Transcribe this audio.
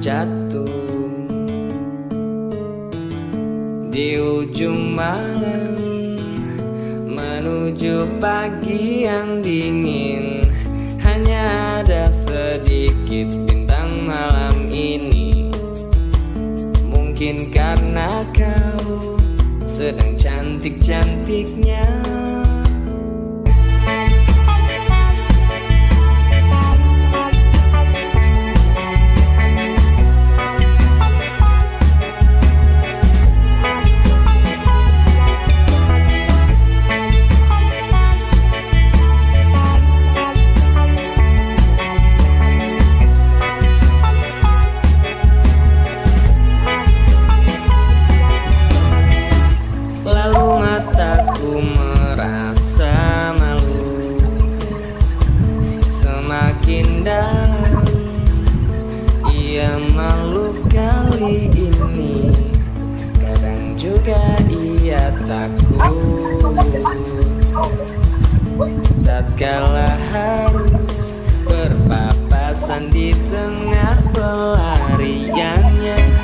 jatuh di ujung malam menuju pagi yang dingin. Hanya ada sedikit bintang malam ini. Mungkin karena kau sedang cantik-cantiknya. Semakin dalam ia malu kali ini. Kadang juga ia takut tatkala harus berpapasan di tengah pelariannya.